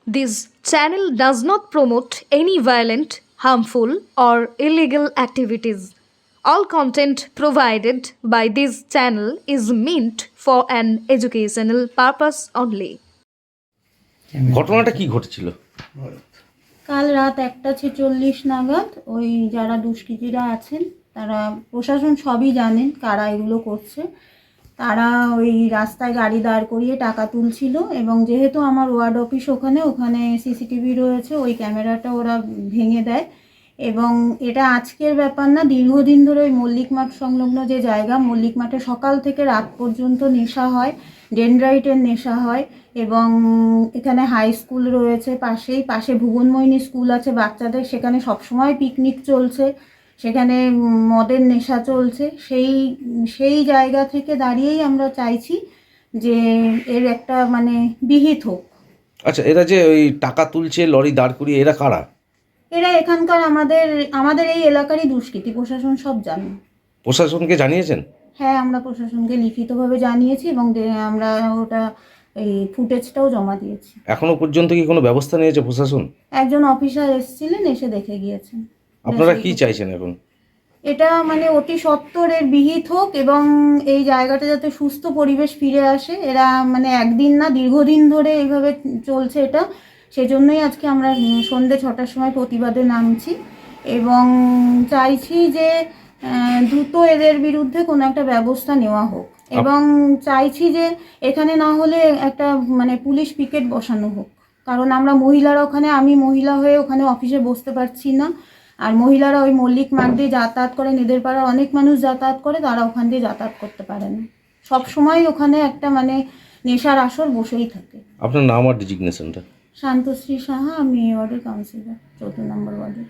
This channel does not promote any violent, harmful, or illegal activities. All content provided by this channel is meant for an educational purpose only. ঘটনাটা কি ঘটেছিল? কাল রাত 1:46 নাগাদ ওই যারা দুষ্কৃতীরা আছেন তারা, প্রশাসন সবই জানেন কারা এগুলো করছে, তারা ওই রাস্তায় গাড়ি দাঁড় করিয়ে টাকা তুলছিল এবং যেহেতু আমার ওয়ার্ড অফিস ওখানে সিসিটিভি রয়েছে, ওই ক্যামেরাটা ওরা ভেঙে দেয়। এবং এটা আজকের ব্যাপার না, দীর্ঘদিন ধরে ওই মল্লিক মাঠ সংলগ্ন যে জায়গা, মল্লিক মাঠে সকাল থেকে রাত পর্যন্ত নেশা হয়, ডেনড্রাইটের নেশা হয়। এবং এখানে হাই স্কুল রয়েছে পাশে ভুবনমোহিনী স্কুল আছে বাচ্চাদের, সেখানে সবসময় পিকনিক চলছে, সেখানে মদের নেশা চলছে। সেই জায়গা থেকে দাঁড়িয়েই আমরা চাইছি যে এর একটা বিহিত হোক। আচ্ছা, এরা যে ওই টাকা তুলছে লরি দাঁড় করিয়ে, এরা কারা? এরা এখানকার আমাদের এই এলাকারই দুষ্কৃতী, প্রশাসন সব জানে। প্রশাসনকে জানিয়েছেন? হ্যাঁ, আমরা প্রশাসনকে লিখিতভাবে জানিয়েছি এবং আমরা ওটা এই ফুটেজটাও জমা দিয়েছি। এখনো পর্যন্ত কি কোনো ব্যবস্থা নিয়েছে প্রশাসন? একজন অফিসার এসেছিলেন, এসে দেখে গিয়েছেন। আপনারা কি চাইছেন এখন? এটা অতি সত্বর এর বিহিত হোক এবং এই জায়গাটা যাতে সুস্থ পরিবেশ ফিরে আসে। এরা একদিন না, দীর্ঘদিন ধরে এইভাবে চলছে এটা, সেজন্যই আজকে আমরা সন্ধ্যে 6টার সময় প্রতিবাদে নামছি এবং চাইছি যে দ্রুত এদের বিরুদ্ধে কোনো একটা ব্যবস্থা নেওয়া হোক এবং চাইছি যে এখানে না হলে একটা পুলিশ পিকেট বসানো হোক, কারণ আমরা মহিলারা আমি মহিলা হয়ে ওখানে অফিসে বসতে পারছি না। আর মহিলারা ওই মল্লিক মাঠ দিয়ে যাতায়াত করেন, এদের পাড়ার অনেক মানুষ যাতায়াত করে, তারা ওখান দিয়ে যাতায়াত করতে পারে না। সবসময় ওখানে একটা নেশার আসর বসেই থাকে। আপনার নাম আর ডিজিগনেশনটা? শান্তশ্রী সাহা, আমি এই ওয়ার্ডের কাউন্সিলর, 4 নম্বর ওয়ার্ডে।